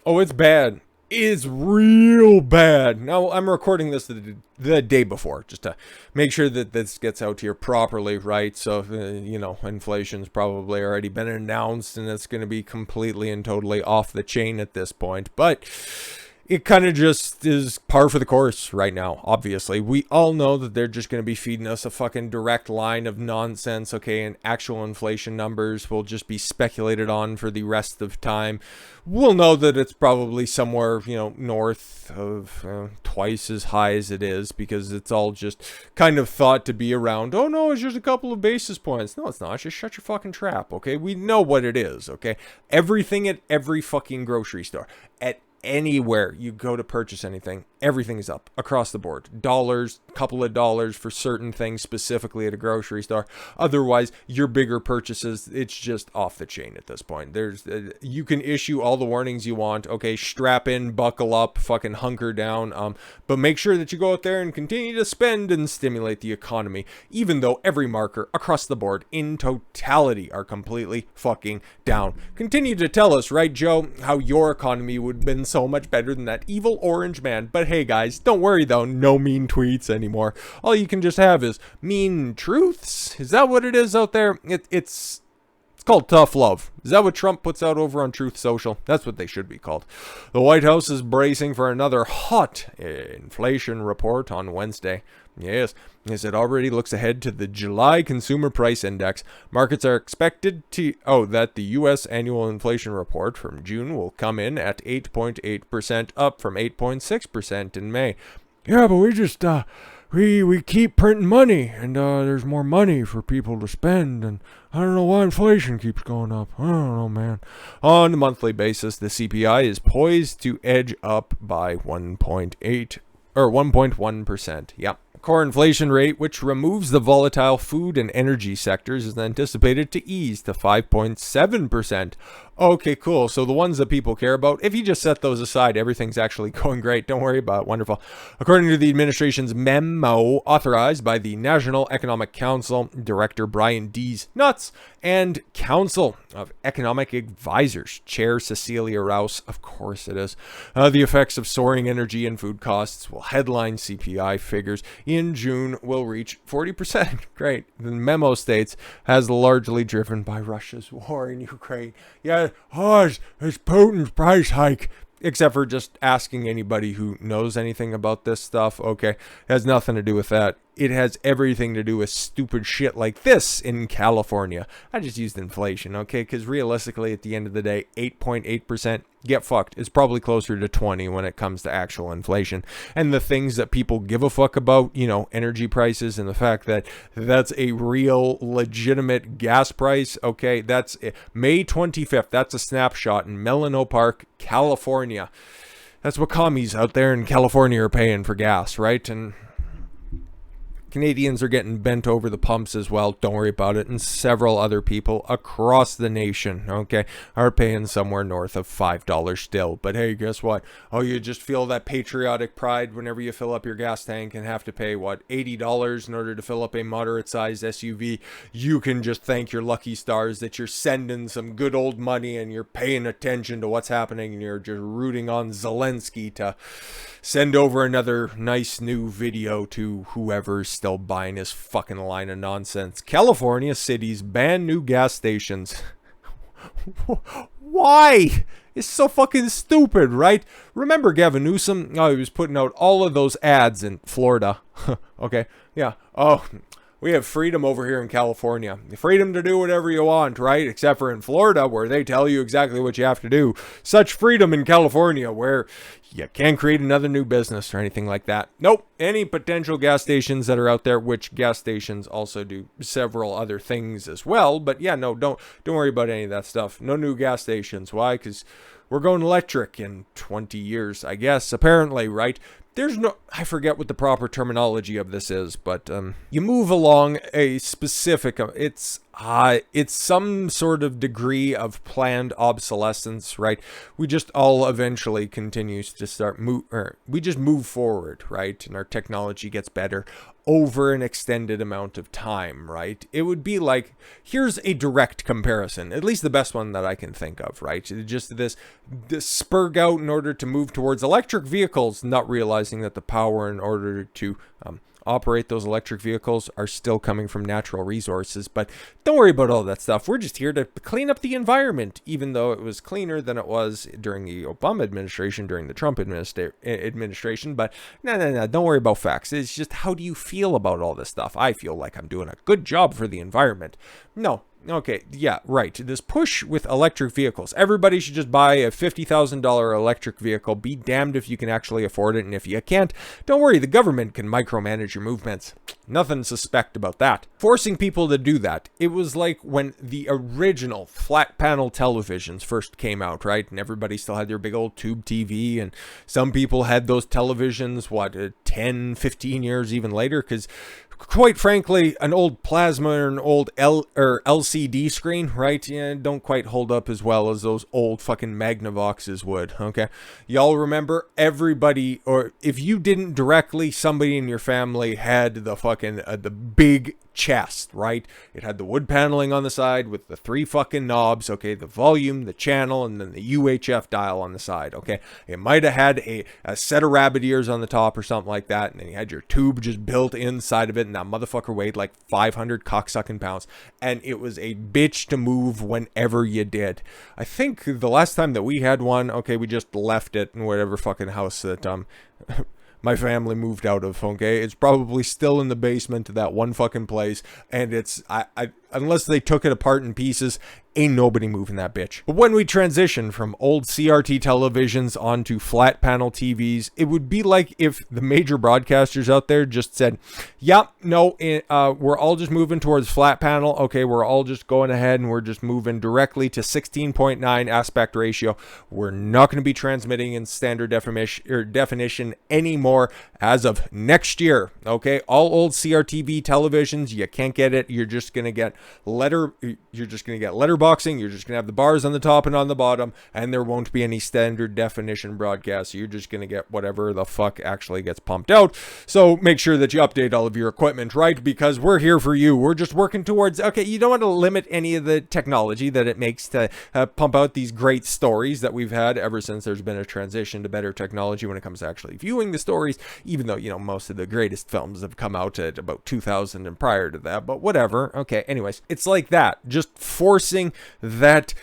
Oh, it's bad. It's real bad. Now, I'm recording this the day before, just to make sure that this gets out here properly, right? So, inflation's probably already been announced, and it's going to be completely and totally off the chain at this point. But it kind of just is par for the course right now, obviously. We all know that they're just going to be feeding us a fucking direct line of nonsense, okay? And actual inflation numbers will just be speculated on for the rest of time. We'll know that it's probably somewhere, north of twice as high as it is, because it's all just kind of thought to be around, oh no, it's just a couple of basis points. No, it's not. Just shut your fucking trap, okay? We know what it is, okay? Everything at every fucking grocery store, at anywhere you go to purchase anything, everything is up across the board. Dollars, couple of dollars for certain things, specifically at a grocery store. Otherwise, your bigger purchases, it's just off the chain at this point. You can issue all the warnings you want. Okay, strap in, buckle up, fucking hunker down. But make sure that you go out there and continue to spend and stimulate the economy, even though every marker across the board in totality are completely fucking down. Continue to tell us, right, Joe, how your economy would have been so much better than that evil orange man. But hey guys, don't worry though, no mean tweets anymore. All you can just have is mean truths. Is that what it is out there? It's called tough love. Is that what Trump puts out over on Truth Social? That's what they should be called. The White House is bracing for another hot inflation report on Wednesday. Yes, as it already looks ahead to the July Consumer Price Index, markets are expected that the U.S. annual inflation report from June will come in at 8.8%, up from 8.6% in May. Yeah, but we just, we keep printing money, and there's more money for people to spend, and I don't know why inflation keeps going up. I don't know, man. On a monthly basis, the CPI is poised to edge up by 1.1%. Yep. Core inflation rate, which removes the volatile food and energy sectors, is anticipated to ease to 5.7%. Okay, cool. So the ones that people care about, if you just set those aside, everything's actually going great. Don't worry about it. Wonderful. According to the administration's memo authorized by the National Economic Council, Director Brian Dees Nuts, and Council of Economic Advisors, Chair Cecilia Rouse, of course it is, the effects of soaring energy and food costs will headline CPI figures in June will reach 40%. Great. The memo states, has largely driven by Russia's war in Ukraine. Yeah, it's Putin's price hike. Except for just asking anybody who knows anything about this stuff. Okay, it has nothing to do with that. It has everything to do with stupid shit like this in California. I just used inflation, okay? Because realistically, at the end of the day, 8.8%, get fucked. It's probably closer to 20 when it comes to actual inflation. And the things that people give a fuck about, energy prices and the fact that that's a real, legitimate gas price, okay? That's May 25th. That's a snapshot in Menlo Park, California. That's what commies out there in California are paying for gas, right? And Canadians are getting bent over the pumps as well. Don't worry about it. And several other people across the nation, okay, are paying somewhere north of $5 still. But hey, guess what? Oh, you just feel that patriotic pride whenever you fill up your gas tank and have to pay, $80 in order to fill up a moderate-sized SUV. You can just thank your lucky stars that you're sending some good old money and you're paying attention to what's happening and you're just rooting on Zelensky to send over another nice new video to whoever's still buying his fucking line of nonsense. California cities ban new gas stations. Why? It's so fucking stupid, right? Remember Gavin Newsom? Oh, he was putting out all of those ads in Florida. Okay, yeah. Oh, we have freedom over here in California. Freedom to do whatever you want, right? Except for in Florida, where they tell you exactly what you have to do. Such freedom in California, where you can't create another new business or anything like that. Nope. Any potential gas stations that are out there, which gas stations also do several other things as well. But yeah, no, don't worry about any of that stuff. No new gas stations. Why? Because we're going electric in 20 years, I guess, apparently, right? There's no, I forget what the proper terminology of this is, but you move along a specific, it's It's some sort of degree of planned obsolescence, right? We just all eventually continues to we just move forward, right? And our technology gets better over an extended amount of time, right? It would be like, here's a direct comparison, at least the best one that I can think of, right? Just this spurg out in order to move towards electric vehicles, not realizing that the power in order to operate those electric vehicles are still coming from natural resources. But don't worry about all that stuff. We're just here to clean up the environment, even though it was cleaner than it was during the Obama administration, during the Trump administration. But no, don't worry about facts. It's just, how do you feel about all this stuff? I feel like I'm doing a good job for the environment. No. Okay, yeah, right. This push with electric vehicles. Everybody should just buy a $50,000 electric vehicle. Be damned if you can actually afford it. And if you can't, don't worry, the government can micromanage your movements. Nothing suspect about that. Forcing people to do that. It was like when the original flat panel televisions first came out, right? And everybody still had their big old tube TV. And some people had those televisions, 10, 15 years even later, because quite frankly, an old plasma or an old LCD screen, right? Yeah, don't quite hold up as well as those old fucking Magnavoxes would, okay? Y'all remember everybody, or if you didn't directly, somebody in your family had the fucking, the big chest, right? It had the wood paneling on the side with the 3 fucking knobs, okay? The volume, the channel, and then the UHF dial on the side, okay? It might have had a set of rabbit ears on the top or something like that, and then you had your tube just built inside of it, and that motherfucker weighed like 500 cocksucking pounds, and it was a bitch to move whenever you did. I think the last time that we had one, okay, we just left it in whatever fucking house that my family moved out of, okay? It's probably still in the basement of that one fucking place, and it's, unless they took it apart in pieces, ain't nobody moving that bitch. But when we transition from old CRT televisions onto flat panel TVs, it would be like if the major broadcasters out there just said, yep, no, we're all just moving towards flat panel. Okay, we're all just going ahead and we're just moving directly to 16.9 aspect ratio. We're not going to be transmitting in standard definition anymore as of next year. Okay, all old CRTV televisions, you can't get it. You're just going to get letterboxing. You're just going to have the bars on the top and on the bottom, and there won't be any standard definition broadcasts. You're just going to get whatever the fuck actually gets pumped out. So make sure that you update all of your equipment, right? Because we're here for you. We're just working towards, okay, you don't want to limit any of the technology that it makes to pump out these great stories that we've had ever since there's been a transition to better technology when it comes to actually viewing the stories, even though, most of the greatest films have come out at about 2000 and prior to that, but whatever. Okay, anyways, it's like that. Just forcing that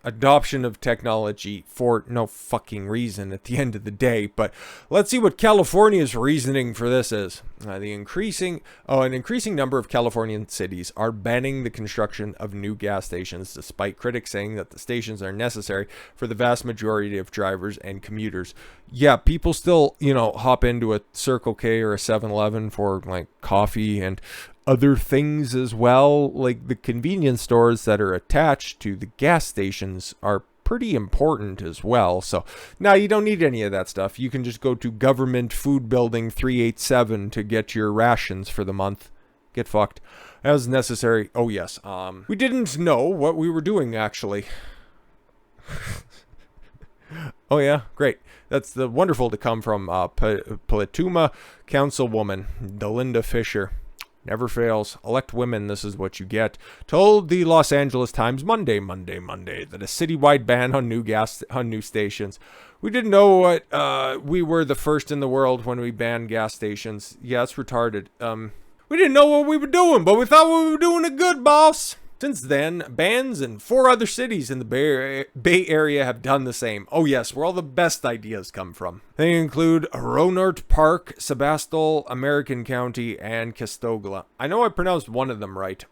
adoption of technology for no fucking reason at the end of the day. But let's see what California's reasoning for this is. An increasing number of Californian cities are banning the construction of new gas stations, despite critics saying that the stations are necessary for the vast majority of drivers and commuters. Yeah, people still, hop into a Circle K or a 7-Eleven for like coffee and other things as well. Like the convenience stores that are attached to the gas stations are pretty important as well. So now you don't need any of that stuff. You can just go to Government Food Building 387 to get your rations for the month. Get fucked. As necessary. Oh yes. We didn't know what we were doing actually. Oh yeah, great. That's the wonderful to come from Paletumah Councilwoman Delinda Fisher. Never fails. Elect women, this is what you get. Told the Los Angeles Times Monday that a citywide ban on new stations. We didn't know what, we were the first in the world when we banned gas stations. Yeah, it's retarded. We didn't know what we were doing, but we thought we were doing it good, boss. Since then, bans in 4 other cities in the Bay Area have done the same. Oh yes, where all the best ideas come from. They include Rohnert Park, Sebastopol, American County, and Castogla. I know I pronounced one of them right.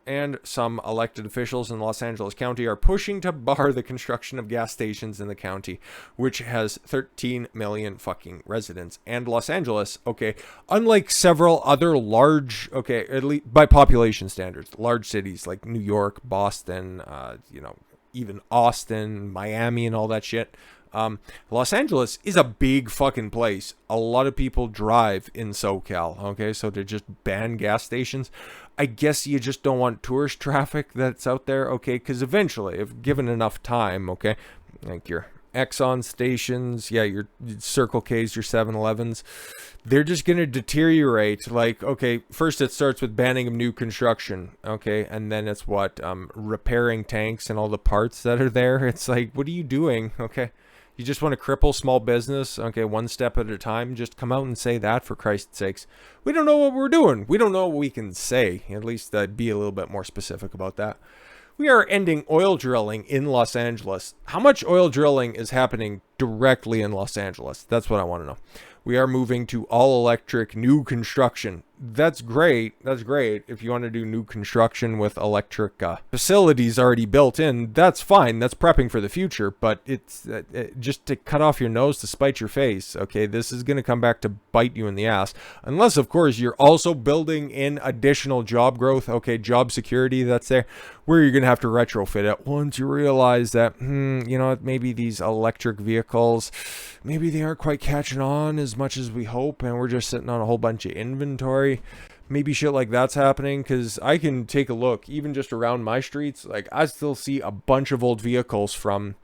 And some elected officials in Los Angeles County are pushing to bar the construction of gas stations in the county, which has 13 million fucking residents. And Los Angeles, okay, unlike several other large, okay, at least by population standards, large cities like New York, Boston, even Austin, Miami, and all that shit. Los Angeles is a big fucking place. A lot of people drive in SoCal, okay? So to just ban gas stations, I guess you just don't want tourist traffic that's out there, okay? Because eventually, if given enough time, okay, like your Exxon stations, yeah, your Circle K's, your 7-Elevens, they're just going to deteriorate. Like, okay, first it starts with banning of new construction, okay, and then it's what, repairing tanks and all the parts that are there. It's like, what are you doing, okay? You just want to cripple small business, okay, one step at a time. Just come out and say that, for Christ's sakes. We don't know what we're doing. We don't know what we can say. At least be a little bit more specific about that. We are ending oil drilling in Los Angeles. How much oil drilling is happening directly in Los Angeles? That's what I want to know. We are moving to all electric new construction. That's great. That's great. If you want to do new construction with electric facilities already built in, that's fine. That's prepping for the future. But it's just to cut off your nose to spite your face. Okay, this is going to come back to bite you in the ass. Unless, of course, you're also building in additional job growth. Okay, job security that's there, where you're going to have to retrofit it once you realize that, you know, maybe these electric vehicles, maybe they aren't quite catching on as much as we hope, and we're just sitting on a whole bunch of inventory. Maybe shit like that's happening, because I can take a look even just around my streets. Like, I still see a bunch of old vehicles from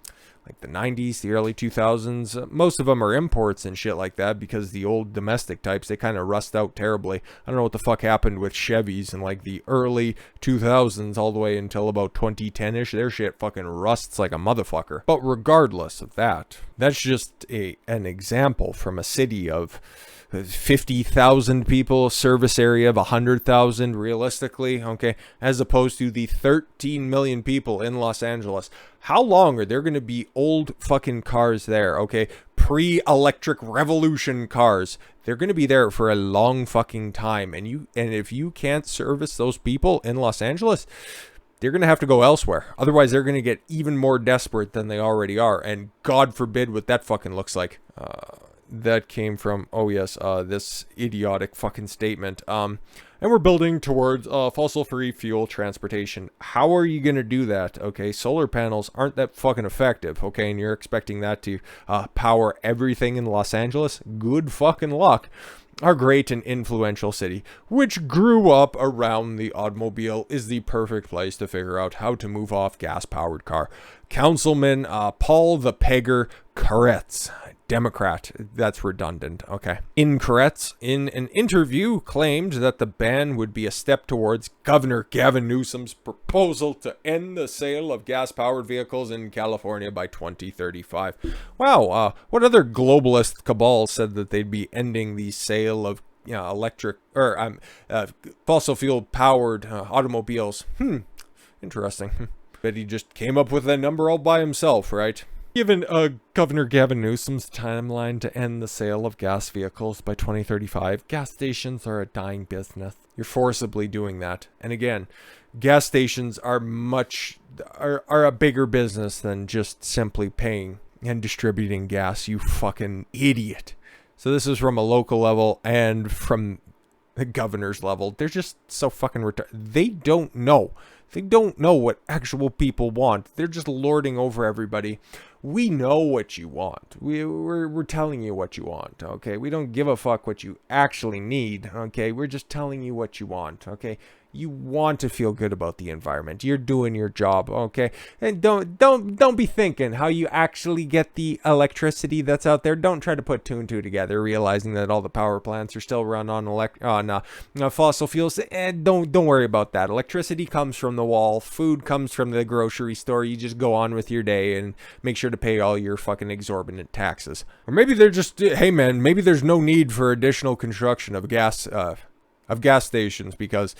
like the 90s, the early 2000s. Most of them are imports and shit like that, because the old domestic types, they kind of rust out terribly. I don't know what the fuck happened with Chevys in like the early 2000s all the way until about 2010-ish. Their shit fucking rusts like a motherfucker. But regardless of that, that's just an example from a city of 50,000 people, service area of 100,000 realistically, okay, as opposed to the 13 million people in Los Angeles. How long are there going to be old fucking cars there, okay? Pre-electric revolution cars. They're going to be there for a long fucking time. And if you can't service those people in Los Angeles, they're going to have to go elsewhere. Otherwise, they're going to get even more desperate than they already are. And God forbid what that fucking looks like. That came from, oh yes, this idiotic fucking statement. And we're building towards fossil-free fuel transportation. How are you going to do that? Okay, solar panels aren't that fucking effective, okay, and you're expecting that to power everything in Los Angeles? Good fucking luck. Our great and influential city, which grew up around the automobile, is the perfect place to figure out how to move off gas-powered car. Councilman Paul the Pegger Koretz, Democrat, that's redundant, okay. Koretz, in an interview, claimed that the ban would be a step towards Governor Gavin Newsom's proposal to end the sale of gas-powered vehicles in California by 2035. Wow, what other globalist cabal said that they'd be ending the sale of electric, or fossil fuel-powered automobiles? Interesting. But he just came up with a number all by himself, right? Given Governor Gavin Newsom's timeline to end the sale of gas vehicles by 2035, gas stations are a dying business. You're forcibly doing that. And again, gas stations are a bigger business than just simply paying and distributing gas, you fucking idiot. So this is from a local level and from the governor's level. They're just so fucking retarded. They don't know. They don't know what actual people want. They're just lording over everybody. We know what you want. We're telling you what you want, okay? We don't give a fuck what you actually need, okay? We're just telling you what you want, okay? You want to feel good about the environment. You're doing your job, okay? And don't be thinking how you actually get the electricity that's out there. Don't try to put two and two together, realizing that all the power plants are still run on fossil fuels. Don't worry about that. Electricity comes from the wall. Food comes from the grocery store. You just go on with your day and make sure to pay all your fucking exorbitant taxes. Or maybe they're just, hey man, maybe there's no need for additional construction of gas stations because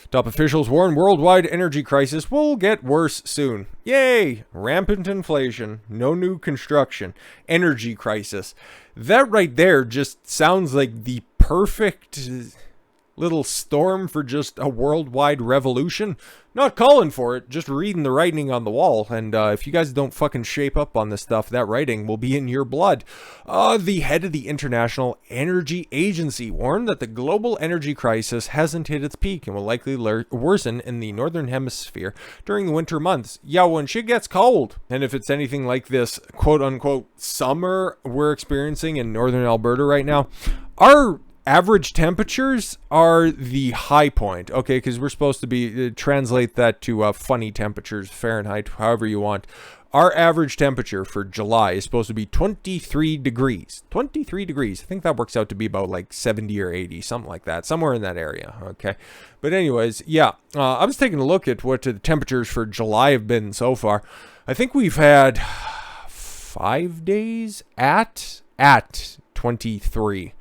top officials warn worldwide energy crisis will get worse soon. Yay! Rampant inflation, no new construction, energy crisis. That right there just sounds like the perfect little storm for just a worldwide revolution? Not calling for it, just reading the writing on the wall. And if you guys don't fucking shape up on this stuff, that writing will be in your blood. The head of the International Energy Agency warned that the global energy crisis hasn't hit its peak and will likely worsen in the northern hemisphere during the winter months. Yeah, when shit gets cold. And if it's anything like this quote-unquote summer we're experiencing in northern Alberta right now, our average temperatures are the high point, okay, because we're supposed to be, translate that to funny temperatures, Fahrenheit, however you want. Our average temperature for July is supposed to be 23 degrees. 23 degrees. I think that works out to be about like 70 or 80, something like that. Somewhere in that area, okay? But anyways, yeah, I was taking a look at what the temperatures for July have been so far. I think we've had 5 days at 23.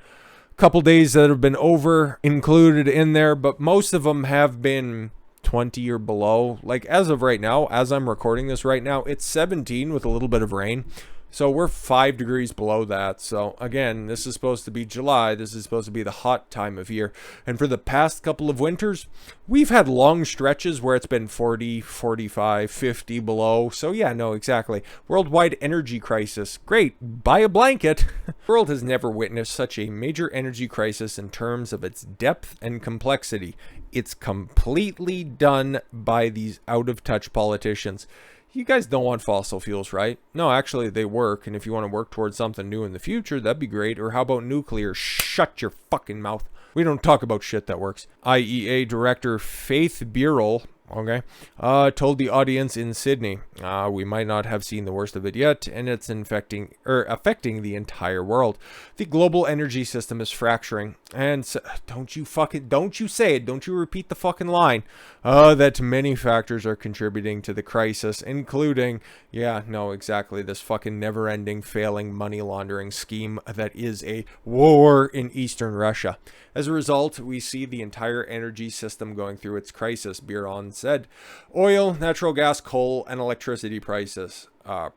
Couple days that have been over included in there, but most of them have been 20 or below. Like as of right now, as I'm recording this right now, it's 17 with a little bit of rain. So we're 5 degrees below that. So again, this is supposed to be July. This is supposed to be the hot time of year. And for the past couple of winters, we've had long stretches where it's been 40, 45, 50 below. So yeah, no, exactly. Worldwide energy crisis. Great. Buy a blanket. The world has never witnessed such a major energy crisis in terms of its depth and complexity. It's completely done by these out-of-touch politicians. You guys don't want fossil fuels, right? No, actually, they work. And if you want to work towards something new in the future, that'd be great. Or how about nuclear? Shut your fucking mouth. We don't talk about shit that works. IEA Director Faith Burrell, okay, told the audience in Sydney, we might not have seen the worst of it yet, and it's affecting the entire world. The global energy system is fracturing, and so, don't you say it, don't you repeat the fucking line, that many factors are contributing to the crisis, including, yeah, no, exactly, this fucking never-ending failing money laundering scheme that is a war in eastern Russia. As a result, we see the entire energy system going through its crisis, Biron said. Oil, natural gas, coal, and electricity prices are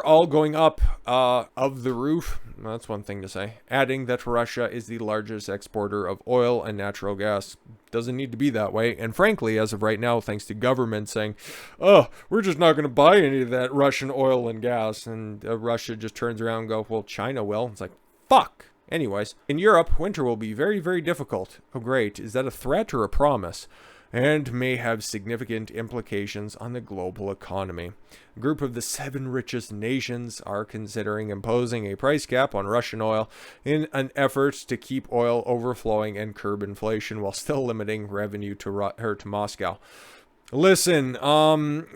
all going up of the roof. That's one thing to say. Adding that Russia is the largest exporter of oil and natural gas. Doesn't need to be that way. And frankly, as of right now, thanks to government saying, oh, we're just not going to buy any of that Russian oil and gas. And Russia just turns around and goes, well, China will. It's like, fuck. Anyways, in Europe, winter will be very, very difficult. Oh, great. Is that a threat or a promise? And may have significant implications on the global economy. A group of the 7 richest nations are considering imposing a price cap on Russian oil in an effort to keep oil overflowing and curb inflation while still limiting revenue to Moscow. Listen,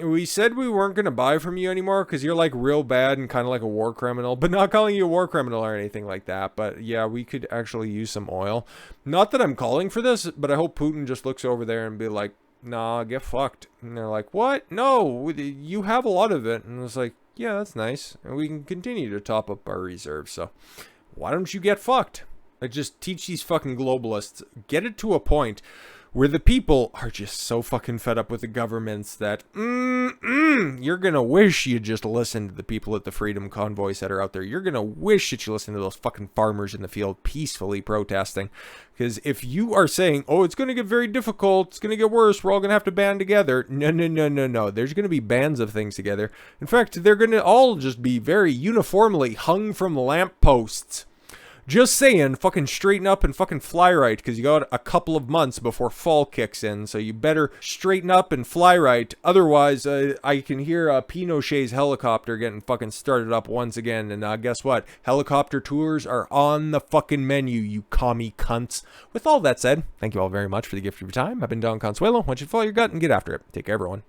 we said we weren't going to buy from you anymore because you're like real bad and kind of like a war criminal, but not calling you a war criminal or anything like that. But yeah, we could actually use some oil. Not that I'm calling for this, but I hope Putin just looks over there and be like, nah, get fucked. And they're like, what? No, you have a lot of it. And it's like, yeah, that's nice. And we can continue to top up our reserves. So why don't you get fucked? I just teach these fucking globalists, get it to a point where the people are just so fucking fed up with the governments that you're gonna wish you just listened to the people at the freedom convoys that are out there. You're gonna wish that you listened to those fucking farmers in the field peacefully protesting. Because if you are saying, oh, it's gonna get very difficult, it's gonna get worse, we're all gonna have to band together. No. There's gonna be bands of things together. In fact, they're gonna all just be very uniformly hung from lampposts. Just saying, fucking straighten up and fucking fly right, because you got a couple of months before fall kicks in, so you better straighten up and fly right. Otherwise, I can hear Pinochet's helicopter getting fucking started up once again, and guess what? Helicopter tours are on the fucking menu, you commie cunts. With all that said, thank you all very much for the gift of your time. I've been Don Consuelo. I want you to follow your gut and get after it. Take care, everyone.